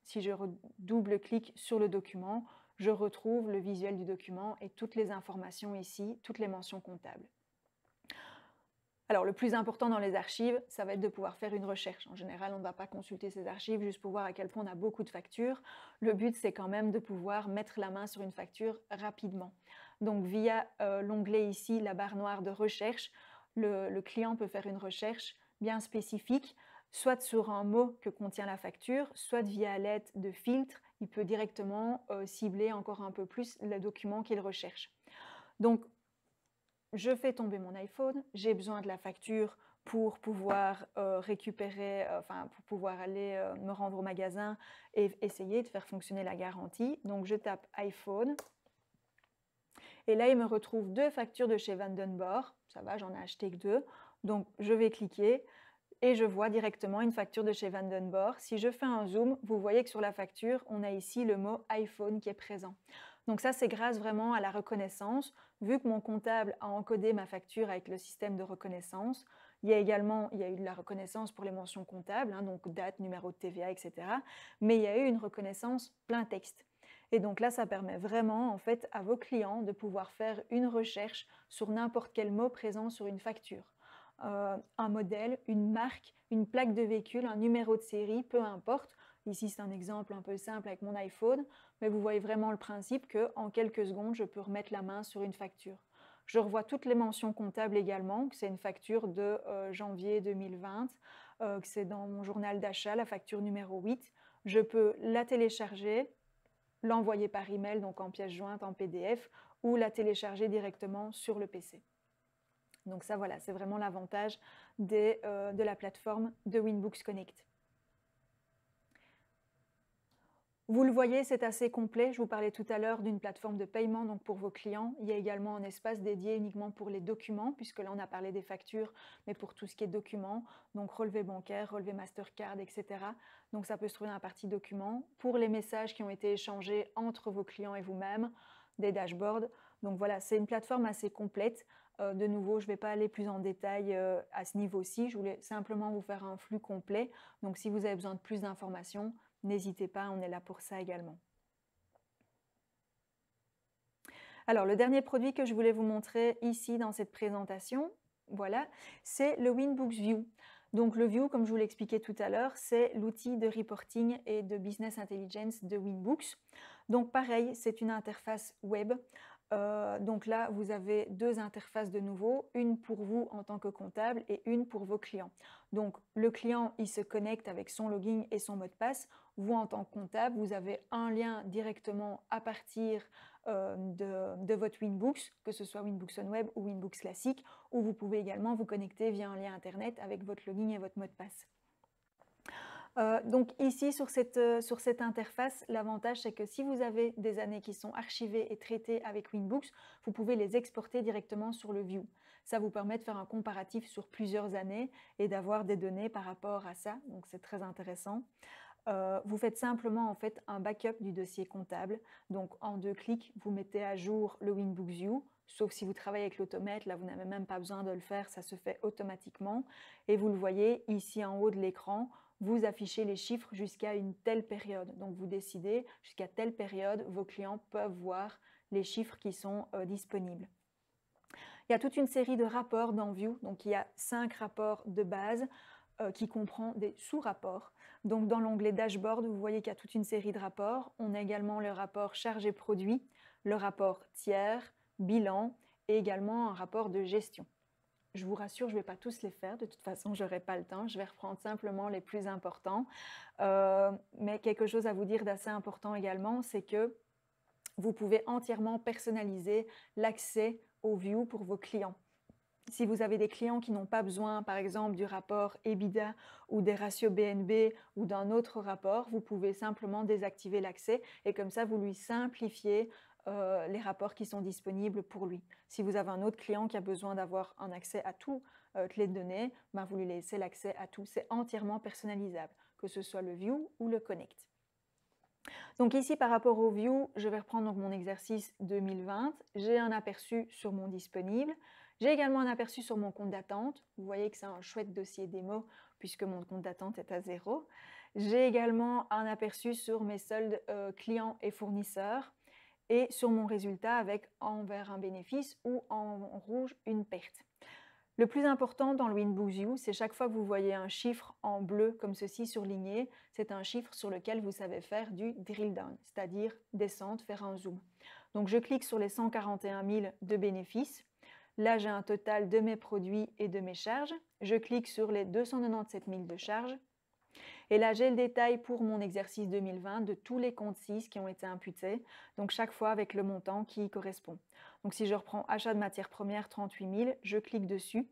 si je double-clique sur le document, je retrouve le visuel du document et toutes les informations ici, toutes les mentions comptables. Alors, le plus important dans les archives, ça va être de pouvoir faire une recherche. En général, on ne va pas consulter ces archives juste pour voir à quel point on a beaucoup de factures. Le but, c'est quand même de pouvoir mettre la main sur une facture rapidement. Donc, via l'onglet ici, la barre noire de recherche, le client peut faire une recherche bien spécifique, soit sur un mot que contient la facture, soit via l'aide de filtres, il peut directement cibler encore un peu plus le document qu'il recherche. Donc, je fais tomber mon iPhone, j'ai besoin de la facture pour pouvoir récupérer, pour pouvoir aller me rendre au magasin et essayer de faire fonctionner la garantie. Donc, je tape iPhone. Et là, il me retrouve 2 factures de chez Vandenborg. Ça va, j'en ai acheté que 2. Donc, je vais cliquer et je vois directement une facture de chez Vandenborg. Si je fais un zoom, vous voyez que sur la facture, on a ici le mot iPhone qui est présent. Donc ça, c'est grâce vraiment à la reconnaissance. Vu que mon comptable a encodé ma facture avec le système de reconnaissance, il y a eu de la reconnaissance pour les mentions comptables, donc date, numéro de TVA, etc. Mais il y a eu une reconnaissance plein texte. Et donc là, ça permet vraiment en fait à vos clients de pouvoir faire une recherche sur n'importe quel mot présent sur une facture. Un modèle, une marque, une plaque de véhicule, un numéro de série, peu importe. Ici, c'est un exemple un peu simple avec mon iPhone. mais vous voyez vraiment le principe qu'en quelques secondes, je peux remettre la main sur une facture. Je revois toutes les mentions comptables également, que c'est une facture de janvier 2020, que c'est dans mon journal d'achat, la facture numéro 8. Je peux la télécharger, l'envoyer par email, donc en pièce jointe, en PDF, ou la télécharger directement sur le PC. Donc ça, voilà, c'est vraiment l'avantage de la plateforme de Winbooks Connect. Vous le voyez, c'est assez complet. Je vous parlais tout à l'heure d'une plateforme de paiement donc pour vos clients. Il y a également un espace dédié uniquement pour les documents, puisque là on a parlé des factures, mais pour tout ce qui est documents, donc relevé bancaire, relevé Mastercard, etc. Donc ça peut se trouver dans la partie documents. Pour les messages qui ont été échangés entre vos clients et vous-même, des dashboards. Donc voilà, c'est une plateforme assez complète. De nouveau, je ne vais pas aller plus en détail à ce niveau-ci. Je voulais simplement vous faire un flux complet. Donc si vous avez besoin de plus d'informations, n'hésitez pas, on est là pour ça également. Alors, le dernier produit que je voulais vous montrer ici dans cette présentation, voilà, c'est le Winbooks View. Donc le View, comme je vous l'expliquais tout à l'heure, c'est l'outil de reporting et de business intelligence de Winbooks. Donc pareil, c'est une interface web. Donc là, vous avez deux interfaces de nouveau, une pour vous en tant que comptable et une pour vos clients. Donc le client, il se connecte avec son login et son mot de passe. Vous, en tant que comptable, vous avez un lien directement à partir de votre Winbooks, que ce soit Winbooks on Web ou Winbooks classique, où vous pouvez également vous connecter via un lien Internet avec votre login et votre mot de passe. Donc ici, sur cette interface, l'avantage, c'est que si vous avez des années qui sont archivées et traitées avec Winbooks, vous pouvez les exporter directement sur le View. Ça vous permet de faire un comparatif sur plusieurs années et d'avoir des données par rapport à ça, donc c'est très intéressant. Vous faites simplement en fait un backup du dossier comptable. Donc en 2 clics, vous mettez à jour le Winbooks View, sauf si vous travaillez avec l'automate, là vous n'avez même pas besoin de le faire, ça se fait automatiquement. Et vous le voyez ici en haut de l'écran, vous affichez les chiffres jusqu'à une telle période. Donc vous décidez jusqu'à telle période, vos clients peuvent voir les chiffres qui sont disponibles. Il y a toute une série de rapports dans View, donc il y a 5 rapports de base qui comprend des sous-rapports. Donc dans l'onglet Dashboard, vous voyez qu'il y a toute une série de rapports. On a également le rapport chargé produit, le rapport tiers, bilan et également un rapport de gestion. Je vous rassure, je ne vais pas tous les faire, de toute façon je n'aurai pas le temps, je vais reprendre simplement les plus importants. Mais quelque chose à vous dire d'assez important également, c'est que vous pouvez entièrement personnaliser l'accès au View pour vos clients. Si vous avez des clients qui n'ont pas besoin, par exemple, du rapport EBITDA ou des ratios BNB ou d'un autre rapport, vous pouvez simplement désactiver l'accès et comme ça, vous lui simplifiez les rapports qui sont disponibles pour lui. Si vous avez un autre client qui a besoin d'avoir un accès à toutes les données, ben vous lui laissez l'accès à tout. C'est entièrement personnalisable, que ce soit le View ou le Connect. Donc ici, par rapport au View, je vais reprendre donc mon exercice 2020. J'ai un aperçu sur mon disponible. J'ai également un aperçu sur mon compte d'attente. Vous voyez que c'est un chouette dossier démo puisque mon compte d'attente est à 0. J'ai également un aperçu sur mes soldes clients et fournisseurs et sur mon résultat avec en vert un bénéfice ou en rouge une perte. Le plus important dans le Winbooks View, c'est chaque fois que vous voyez un chiffre en bleu comme ceci surligné, c'est un chiffre sur lequel vous savez faire du drill down, c'est-à-dire descendre, faire un zoom. Donc je clique sur les 141 000 de bénéfices. Là, j'ai un total de mes produits et de mes charges. Je clique sur les 297 000 de charges. Et là, j'ai le détail pour mon exercice 2020 de tous les comptes 6 qui ont été imputés, donc chaque fois avec le montant qui y correspond. Donc si je reprends achat de matières premières 38 000, je clique dessus.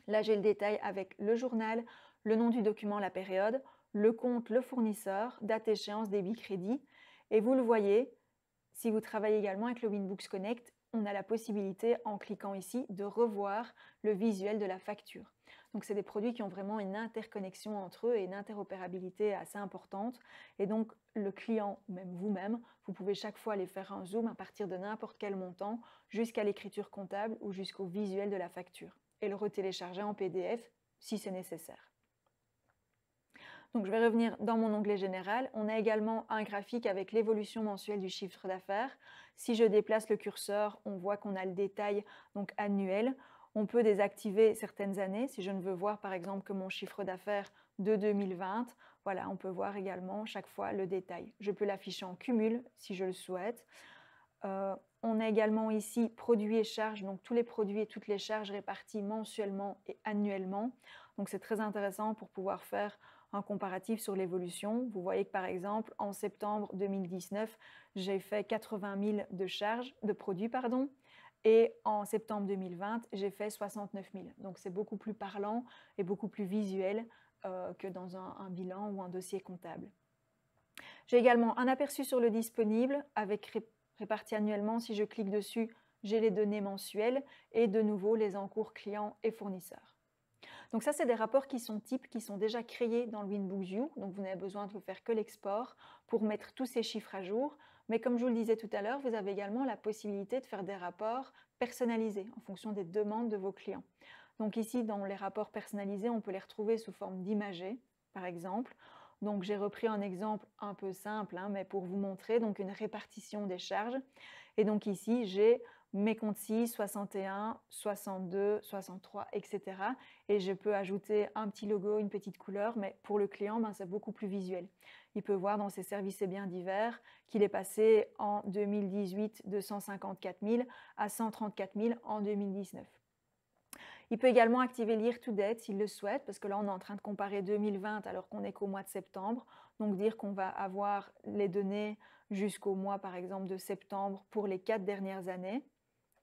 Là, j'ai le détail avec le journal, le nom du document, la période, le compte, le fournisseur, date échéance, débit, crédit. Et vous le voyez, si vous travaillez également avec le Winbooks Connect, on a la possibilité, en cliquant ici, de revoir le visuel de la facture. Donc c'est des produits qui ont vraiment une interconnexion entre eux et une interopérabilité assez importante. Et donc le client, même vous-même, vous pouvez chaque fois aller faire un zoom à partir de n'importe quel montant jusqu'à l'écriture comptable ou jusqu'au visuel de la facture et le retélécharger en PDF si c'est nécessaire. Donc je vais revenir dans mon onglet général. On a également un graphique avec l'évolution mensuelle du chiffre d'affaires. Si je déplace le curseur, on voit qu'on a le détail donc annuel. On peut désactiver certaines années. Si je ne veux voir par exemple que mon chiffre d'affaires de 2020. Voilà, on peut voir également chaque fois le détail. Je peux l'afficher en cumul si je le souhaite. On a également ici produits et charges, donc tous les produits et toutes les charges réparties mensuellement et annuellement. Donc c'est très intéressant pour pouvoir faire un comparatif sur l'évolution. Vous voyez que par exemple en septembre 2019, j'ai fait 80 000 de produits, pardon, et en septembre 2020, j'ai fait 69 000. Donc c'est beaucoup plus parlant et beaucoup plus visuel que dans un bilan ou un dossier comptable. J'ai également un aperçu sur le disponible avec réparti annuellement. Si je clique dessus, j'ai les données mensuelles et de nouveau les encours clients et fournisseurs. Donc ça, c'est des rapports qui sont types, qui sont déjà créés dans le Winbook View. Donc vous n'avez besoin de faire que l'export pour mettre tous ces chiffres à jour. Mais comme je vous le disais tout à l'heure, vous avez également la possibilité de faire des rapports personnalisés en fonction des demandes de vos clients. Donc ici, dans les rapports personnalisés, on peut les retrouver sous forme d'imagés, par exemple. Donc j'ai repris un exemple un peu simple, mais pour vous montrer donc une répartition des charges. Et donc ici, j'ai mes comptes 6, 61, 62, 63, etc. Et je peux ajouter un petit logo, une petite couleur, mais pour le client, c'est beaucoup plus visuel. Il peut voir dans ses services et biens divers qu'il est passé en 2018 de 154 000 à 134 000 en 2019. Il peut également activer l'Year to Date s'il le souhaite, parce que là on est en train de comparer 2020 alors qu'on n'est qu'au mois de septembre. Donc dire qu'on va avoir les données jusqu'au mois par exemple de septembre pour les 4 dernières années.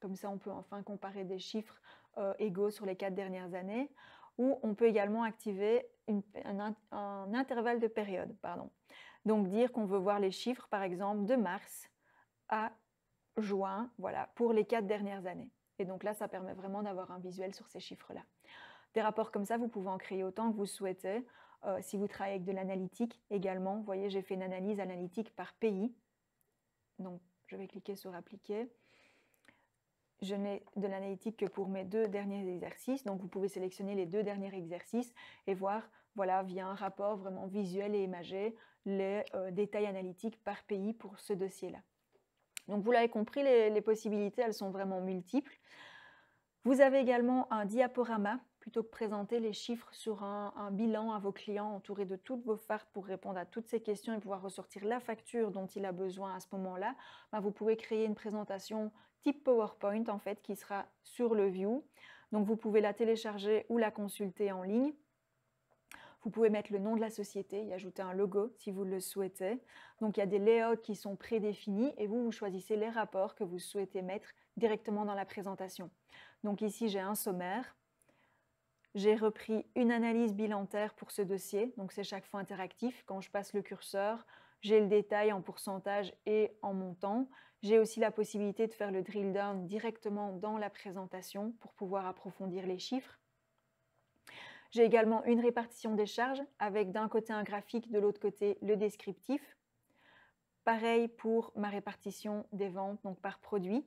Comme ça on peut enfin comparer des chiffres égaux sur les 4 dernières années. Ou on peut également activer un intervalle de période. Donc dire qu'on veut voir les chiffres par exemple de mars à juin, voilà, pour les 4 dernières années. Et donc là, ça permet vraiment d'avoir un visuel sur ces chiffres-là. Des rapports comme ça, vous pouvez en créer autant que vous souhaitez. Si vous travaillez avec de l'analytique également, vous voyez, j'ai fait une analyse analytique par pays. Donc, je vais cliquer sur Appliquer. Je n'ai de l'analytique que pour mes 2 derniers exercices. Donc, vous pouvez sélectionner les 2 derniers exercices et voir, voilà, via un rapport vraiment visuel et imagé, les détails analytiques par pays pour ce dossier-là. Donc vous l'avez compris, les possibilités, elles sont vraiment multiples. Vous avez également un diaporama, plutôt que présenter les chiffres sur un bilan à vos clients, entouré de toutes vos fardes pour répondre à toutes ces questions et pouvoir ressortir la facture dont il a besoin à ce moment-là. Vous pouvez créer une présentation type PowerPoint en fait, qui sera sur le View. Donc vous pouvez la télécharger ou la consulter en ligne. Vous pouvez mettre le nom de la société et ajouter un logo si vous le souhaitez. Donc il y a des layouts qui sont prédéfinis et vous choisissez les rapports que vous souhaitez mettre directement dans la présentation. Donc ici j'ai un sommaire. J'ai repris une analyse bilantaire pour ce dossier, donc c'est chaque fois interactif. Quand je passe le curseur, j'ai le détail en pourcentage et en montant. J'ai aussi la possibilité de faire le drill down directement dans la présentation pour pouvoir approfondir les chiffres. J'ai également une répartition des charges avec d'un côté un graphique, de l'autre côté le descriptif. Pareil pour ma répartition des ventes, donc par produit.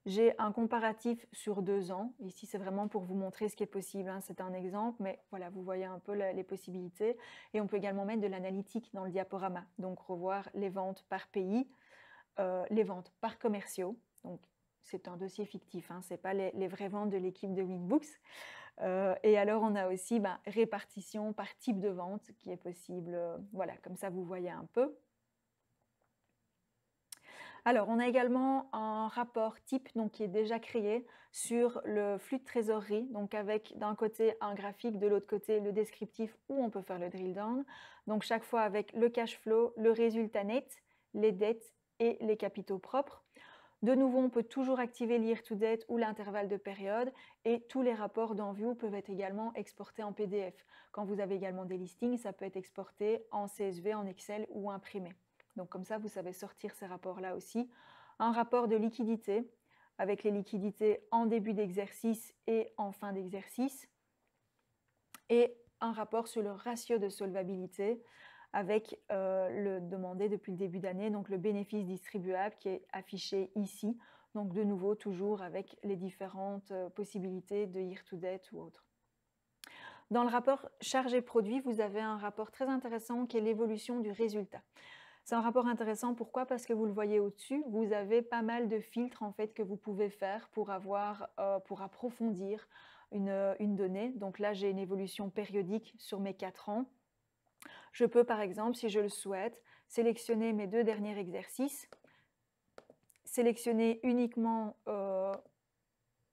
J'ai un comparatif sur 2 ans. Ici, c'est vraiment pour vous montrer ce qui est possible. C'est un exemple, mais voilà, vous voyez un peu les possibilités. Et on peut également mettre de l'analytique dans le diaporama. Donc, revoir les ventes par pays, les ventes par commerciaux. Donc, c'est un dossier fictif, ce n'est pas les vraies ventes de l'équipe de Winbooks. Et alors, on a aussi répartition par type de vente qui est possible. Voilà, comme ça, vous voyez un peu. Alors, on a également un rapport type qui est déjà créé sur le flux de trésorerie, donc avec d'un côté un graphique, de l'autre côté le descriptif où on peut faire le drill down. Donc, chaque fois avec le cash flow, le résultat net, les dettes et les capitaux propres. De nouveau, on peut toujours activer l'Year to Date ou l'intervalle de période et tous les rapports dans View peuvent être également exportés en PDF. Quand vous avez également des listings, ça peut être exporté en CSV, en Excel ou imprimé. Donc comme ça, vous savez sortir ces rapports-là aussi. Un rapport de liquidité avec les liquidités en début d'exercice et en fin d'exercice. Et un rapport sur le ratio de solvabilité avec le demandé depuis le début d'année, donc le bénéfice distribuable qui est affiché ici. Donc de nouveau, toujours avec les différentes possibilités de Year to Date ou autre. Dans le rapport charges et produits, vous avez un rapport très intéressant qui est l'évolution du résultat. C'est un rapport intéressant, pourquoi? Parce que vous le voyez au-dessus, vous avez pas mal de filtres en fait que vous pouvez faire pour approfondir une donnée. Donc là, j'ai une évolution périodique sur mes 4 ans. Je peux, par exemple, si je le souhaite, sélectionner mes 2 derniers exercices, sélectionner uniquement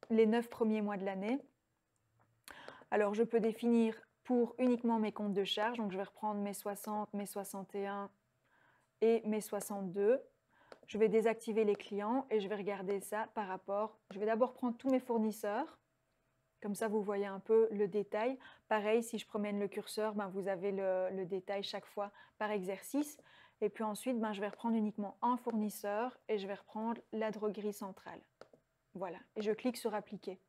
les 9 premiers mois de l'année. Alors, je peux définir pour uniquement mes comptes de charge. Donc, je vais reprendre mes 60, mes 61 et mes 62. Je vais désactiver les clients et je vais regarder ça par rapport. Je vais d'abord prendre tous mes fournisseurs. Comme ça, vous voyez un peu le détail. Pareil, si je promène le curseur, vous avez le détail chaque fois par exercice. Et puis ensuite, je vais reprendre uniquement un fournisseur et je vais reprendre la droguerie centrale. Voilà, et je clique sur Appliquer.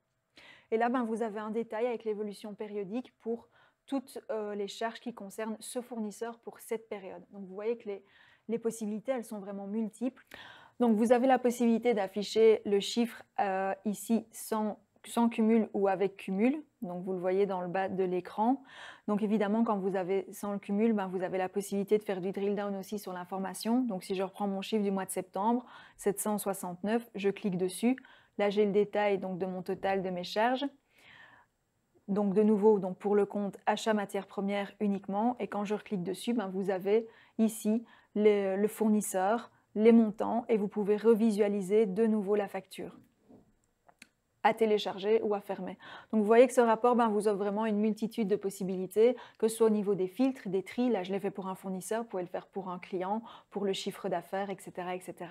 Et là, vous avez un détail avec l'évolution périodique pour toutes les charges qui concernent ce fournisseur pour cette période. Donc, vous voyez que les possibilités, elles sont vraiment multiples. Donc, vous avez la possibilité d'afficher le chiffre ici sans cumul ou avec cumul. Donc, vous le voyez dans le bas de l'écran. Donc, évidemment, quand vous avez sans le cumul, vous avez la possibilité de faire du drill down aussi sur l'information. Donc, si je reprends mon chiffre du mois de septembre, 769, je clique dessus. Là, j'ai le détail donc, de mon total de mes charges. Donc, de nouveau, pour le compte achat matières premières uniquement. Et quand je reclique dessus, vous avez ici le fournisseur, les montants et vous pouvez revisualiser de nouveau la facture à télécharger ou à fermer. Donc vous voyez que ce rapport vous offre vraiment une multitude de possibilités, que ce soit au niveau des filtres, des tris. Là, je l'ai fait pour un fournisseur, vous pouvez le faire pour un client, pour le chiffre d'affaires, etc., etc.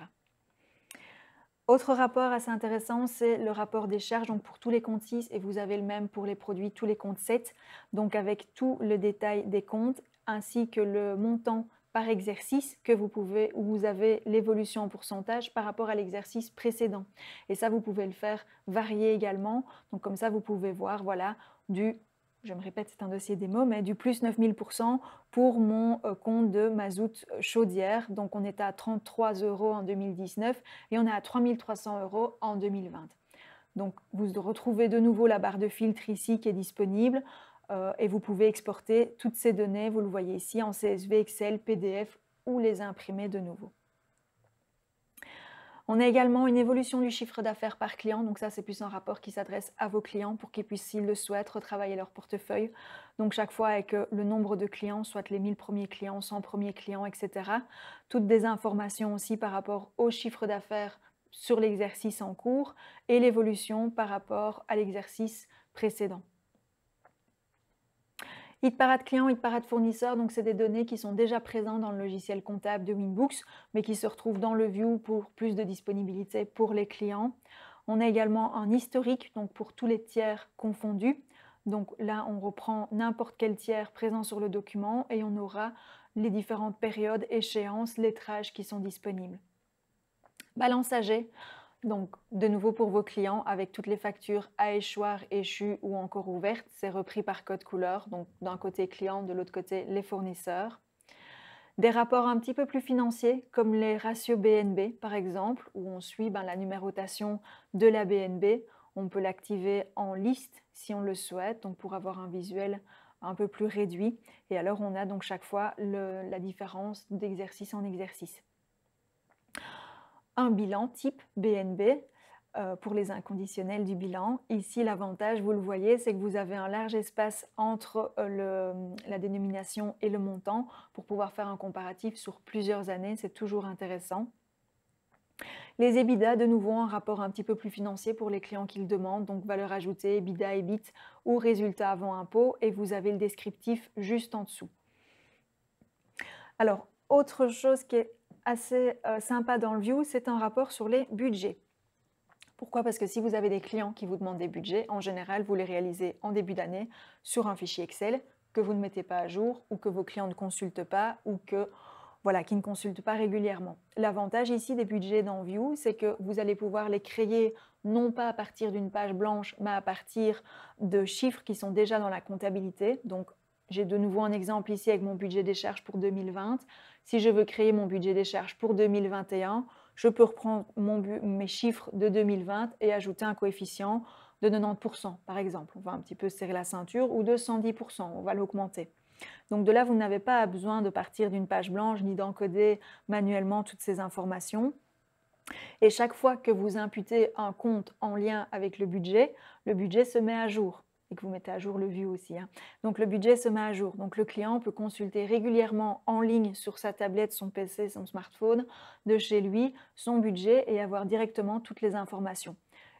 Autre rapport assez intéressant, c'est le rapport des charges donc pour tous les comptes 6 et vous avez le même pour les produits, tous les comptes 7, donc avec tout le détail des comptes ainsi que le montant par exercice que vous pouvez, où vous avez l'évolution en pourcentage par rapport à l'exercice précédent. Et ça, vous pouvez le faire varier également. Donc comme ça, vous pouvez voir, voilà, je me répète, c'est un dossier démo, mais du plus 9000% pour mon compte de mazout chaudière. Donc on est à 33 € en 2019 et on est à 3300 € en 2020. Donc vous retrouvez de nouveau la barre de filtre ici qui est disponible. Et vous pouvez exporter toutes ces données, vous le voyez ici, en CSV, Excel, PDF ou les imprimer de nouveau. On a également une évolution du chiffre d'affaires par client, donc ça c'est plus un rapport qui s'adresse à vos clients pour qu'ils puissent, s'ils le souhaitent, retravailler leur portefeuille. Donc chaque fois avec le nombre de clients, soit les 1000 premiers clients, 100 premiers clients, etc. Toutes des informations aussi par rapport au chiffre d'affaires sur l'exercice en cours et l'évolution par rapport à l'exercice précédent. Hit parade client, hit parade fournisseur, donc c'est des données qui sont déjà présentes dans le logiciel comptable de Winbooks, mais qui se retrouvent dans le View pour plus de disponibilité pour les clients. On a également un historique, donc pour tous les tiers confondus. Donc là, on reprend n'importe quel tiers présent sur le document et on aura les différentes périodes, échéances, lettrages qui sont disponibles. Balance AG. Donc, de nouveau pour vos clients, avec toutes les factures à échoir, échues ou encore ouvertes, c'est repris par code couleur. Donc, d'un côté client, de l'autre côté les fournisseurs. Des rapports un petit peu plus financiers, comme les ratios BNB, par exemple, où on suit la numérotation de la BNB. On peut l'activer en liste si on le souhaite, donc pour avoir un visuel un peu plus réduit. Et alors, on a donc chaque fois la différence d'exercice en exercice. Un bilan type BNB pour les inconditionnels du bilan. Ici, l'avantage, vous le voyez, c'est que vous avez un large espace entre la dénomination et le montant pour pouvoir faire un comparatif sur plusieurs années. C'est toujours intéressant. Les EBITDA, de nouveau, un rapport un petit peu plus financier pour les clients qui le demandent, donc valeur ajoutée, EBITDA, EBIT ou résultat avant impôt, et vous avez le descriptif juste en dessous. Alors, autre chose qui est assez sympa dans le View, c'est un rapport sur les budgets. Pourquoi? Parce que si vous avez des clients qui vous demandent des budgets, en général, vous les réalisez en début d'année sur un fichier Excel que vous ne mettez pas à jour ou que vos clients ne consultent pas ou qui ne consultent pas régulièrement. L'avantage ici des budgets dans View, c'est que vous allez pouvoir les créer non pas à partir d'une page blanche, mais à partir de chiffres qui sont déjà dans la comptabilité. Donc, j'ai de nouveau un exemple ici avec mon budget des charges pour 2020. Si je veux créer mon budget des charges pour 2021, je peux reprendre mes chiffres de 2020 et ajouter un coefficient de 90%, par exemple. On va un petit peu serrer la ceinture, ou de 110%, on va l'augmenter. Donc de là, vous n'avez pas besoin de partir d'une page blanche ni d'encoder manuellement toutes ces informations. Et chaque fois que vous imputez un compte en lien avec le budget se met à jour et que vous mettez à jour le view aussi, hein. Donc le budget se met à jour. Donc le client peut consulter régulièrement en ligne sur sa tablette, son PC, son smartphone, de chez lui, son budget et avoir directement toutes les informations.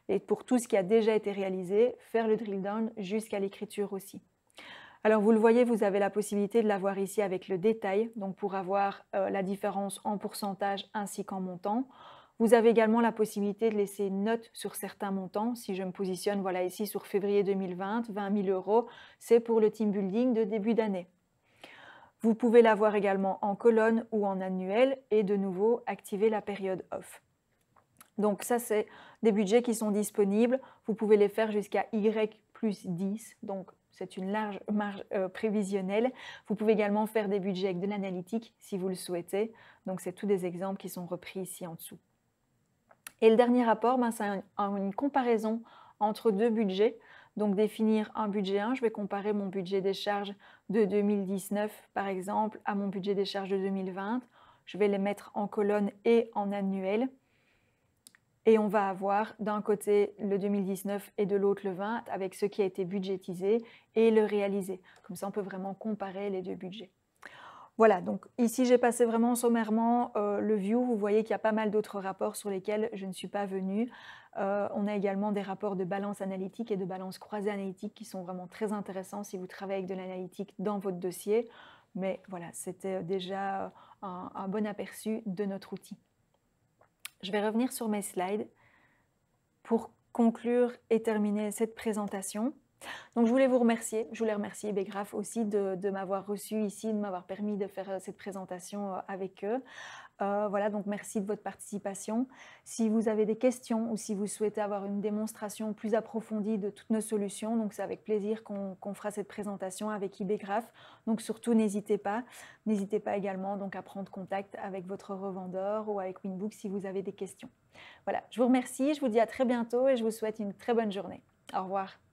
Et pour tout ce qui a déjà été réalisé, faire le drill down jusqu'à l'écriture aussi. Alors vous le voyez, vous avez la possibilité de l'avoir ici avec le détail, donc pour avoir la différence en pourcentage ainsi qu'en montant. Vous avez également la possibilité de laisser une note sur certains montants. Si je me positionne voilà, ici sur février 2020, 20 000 euros, c'est pour le team building de début d'année. Vous pouvez l'avoir également en colonne ou en annuel et de nouveau activer la période off. Donc ça, c'est des budgets qui sont disponibles. Vous pouvez les faire jusqu'à Y plus 10, donc c'est une large marge prévisionnelle. Vous pouvez également faire des budgets avec de l'analytique si vous le souhaitez. Donc c'est tous des exemples qui sont repris ici en dessous. Et le dernier rapport, c'est une comparaison entre deux budgets. Donc définir un budget 1, je vais comparer mon budget des charges de 2019 par exemple à mon budget des charges de 2020. Je vais les mettre en colonne et en annuel. Et on va avoir d'un côté le 2019 et de l'autre le 20 avec ce qui a été budgétisé et le réalisé. Comme ça, on peut vraiment comparer les deux budgets. Voilà, donc ici j'ai passé vraiment sommairement le view. Vous voyez qu'il y a pas mal d'autres rapports sur lesquels je ne suis pas venue. On a également des rapports de balance analytique et de balance croisée analytique qui sont vraiment très intéressants si vous travaillez avec de l'analytique dans votre dossier. Mais voilà, c'était déjà un bon aperçu de notre outil. Je vais revenir sur mes slides pour conclure et terminer cette présentation. Donc je voulais vous remercier, je voulais remercier Begraph aussi de m'avoir reçu ici, de m'avoir permis de faire cette présentation avec eux. Voilà, donc merci de votre participation. Si vous avez des questions ou si vous souhaitez avoir une démonstration plus approfondie de toutes nos solutions, donc c'est avec plaisir qu'on fera cette présentation avec IBgraph. Donc surtout n'hésitez pas également donc à prendre contact avec votre revendeur ou avec Winbook si vous avez des questions. Voilà, je vous remercie, je vous dis à très bientôt et je vous souhaite une très bonne journée. Au revoir.